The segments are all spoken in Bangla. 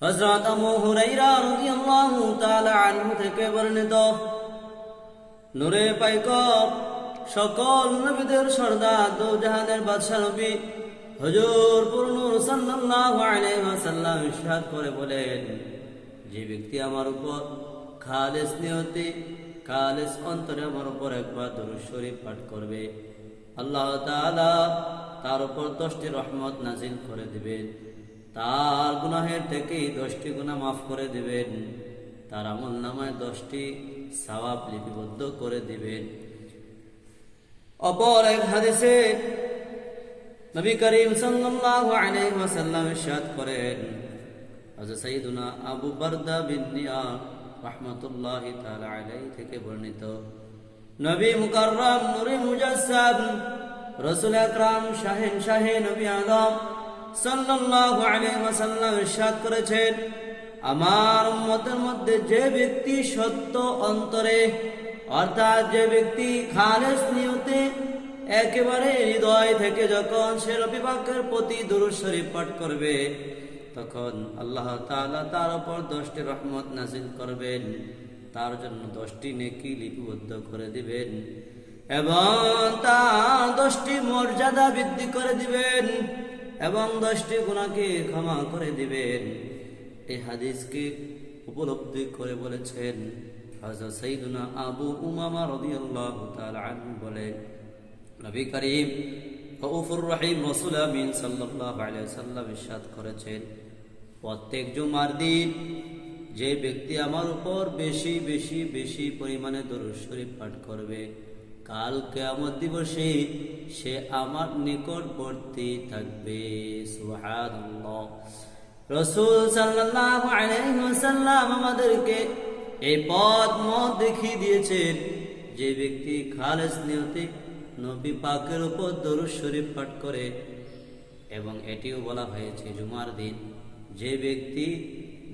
হযরত আবু হুরায়রা রাদিয়াল্লাহু তাআলা আনহু থেকে বর্ণিত, নূরে পাইকর সকল নবীদের সর্দার দো জাহানের বাদশা নবী হুজুর নূর সাল্লাল্লাহু আলাইহি ওয়াসাল্লাম ইরশাদ করে বলেন, যে ব্যক্তি আমার উপর খালিস নিয়তে খালিস অন্তরে আমার উপর একবার দরুদ শরীফ পাঠ করবে, আল্লাহ তাআলা তার উপর 10টি রহমত নাজিল করে দিবেন, তার গুনাহের থেকে 10টি গুনাহ মাফ করে দিবেন, তার আমল নামায় 10টি সওয়াব লিপিবদ্ধ করে দিবেন। অপর এক হাদিসে নবী করিম সাল্লাল্লাহু আলাইহি ওয়াসাল্লাম ইরশাদ করেন, হযরত সাইয়্যিদুনা আবু বারদা বিন নিয়ার রাহমাতুল্লাহি তাআলা আলাইহি থেকে বর্ণিত, নবী মুকাররম নূরে মুজাসসাম রাসূল আকরাম শাহে নবী আদম সাল্লাল্লাহু আলাইহি ওয়াসাল্লাম ইরশাদ করেছেন, আমার উম্মতের মধ্যে যে ব্যক্তি সত্য অন্তরে অর্থাৎ যে ব্যক্তি খালেস নিয়তে একেবারে হৃদয় থেকে যখন সে নবী পাকের প্রতি দুরূদ শরীফ পাঠ করবে, তখন আল্লাহ তাআলা তার উপর 10টি রহমত নাজিল করবেন, তার জন্য 10টি নেকি লিপিবদ্ধ করে দিবেন এবং তার 10টি মর্যাদা বৃদ্ধি করে দিবেন এবং 10টি গুনাহকে ক্ষমা করে দিবেন। এই হাদিসকে উপলব্ধি করে বলেছেন হযরত সাইয়্যিদুনা আবু উমামা রাদিয়াল্লাহু তাআলা আনহু বলেন, নবী করিম রাউফুর রহিম রাসূল আমিন সাল্লাল্লাহু আলাইহি ওয়াসাল্লাম ইরশাদ করেছেন, প্রত্যেক জুমার দিন যে ব্যক্তি আমার উপর বেশি বেশি বেশি পরিমাণে দরুদ শরীফ পাঠ করবে, কাল কিয়ামত দিবসে সে আমার নিকটবর্তী থাকবে। সুবহানাল্লাহ। রাসূল সাল্লাল্লাহু আলাইহি ওয়াসাল্লাম আমাদেরকে এই পথ দেখিয়ে দিয়েছেন, যে ব্যক্তি খালেস নিয়তে নবী পাকের উপর দরুদ শরীফ পাঠ করে, এবং এটিও বলা হয়েছে জুমার দিন যে ব্যক্তি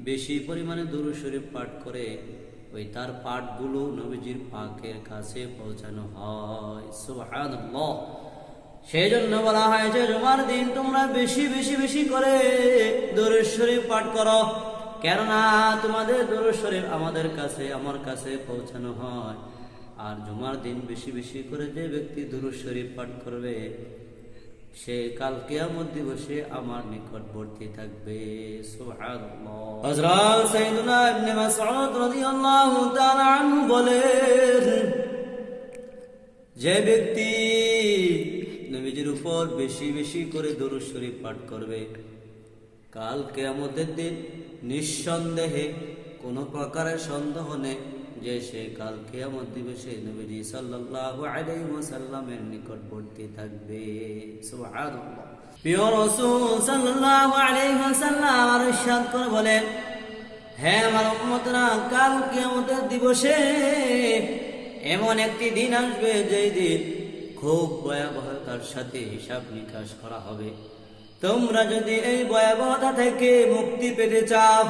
বেশি পরিমাণে দরুদ শরীফ পাঠ করে ওই তার পাঠগুলো নবীজির পাকের কাছে পৌঁছানো হয়। সুবহানাল্লাহ। সেই জন্য বলা হয় যে জুমার দিন তোমরা বেশি বেশি বেশি করে দরুদ শরীফ পাঠ করো, কেননা তোমাদের দরুদ শরীফ আমাদের কাছে আমার কাছে পৌঁছানো হয়। আর জুমার দিন বেশি বেশি করে যে ব্যক্তি দরুদ শরীফ পাঠ করবে, সে কাল কিয়ামত দিবসে আমার নিকটবর্তী থাকবে। সুবহানাল্লাহ। হযরত সাইয়্যিদুনা ইবনে মাসউদ রাদিয়াল্লাহু তাআলা আনহু বলেন, যে ব্যক্তি নবীজির উপর বেশি বেশি করে দরুদ শরীফ পাঠ করবে, কাল কিয়ামতের দিন নিঃসন্দেহে কোনো প্রকারের সন্দেহ নেই যে সে কাল কিয়ামত দিবসে নবীজি সাল্লাল্লাহু আলাইহি ওয়াসাল্লামের নিকটবর্তী থাকবে। সুবহানাল্লাহ। প্রিয় রাসূল সাল্লাল্লাহু আলাইহি ওয়াসাল্লাম ইরশাদ করে বলেন, হে আমার উম্মতরা, কাল কিয়ামতের দিবসে এমন একটি দিন আসবে যেই দিন খুব ভয়াবহতার সাথে হিসাব নিকাশ করা হবে। তোমরা যদি এই ভয়াবহতা থেকে মুক্তি পেতে চাও,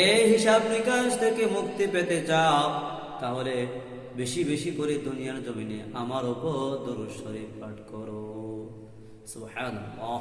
এই হিসাব নিকাশ থেকে মুক্তি পেতে চাও, তাহলে বেশি বেশি করে দুনিয়ার জমিনে আমার উপর দরুদ শরীফ পাঠ করো। সুবহানাল্লাহ।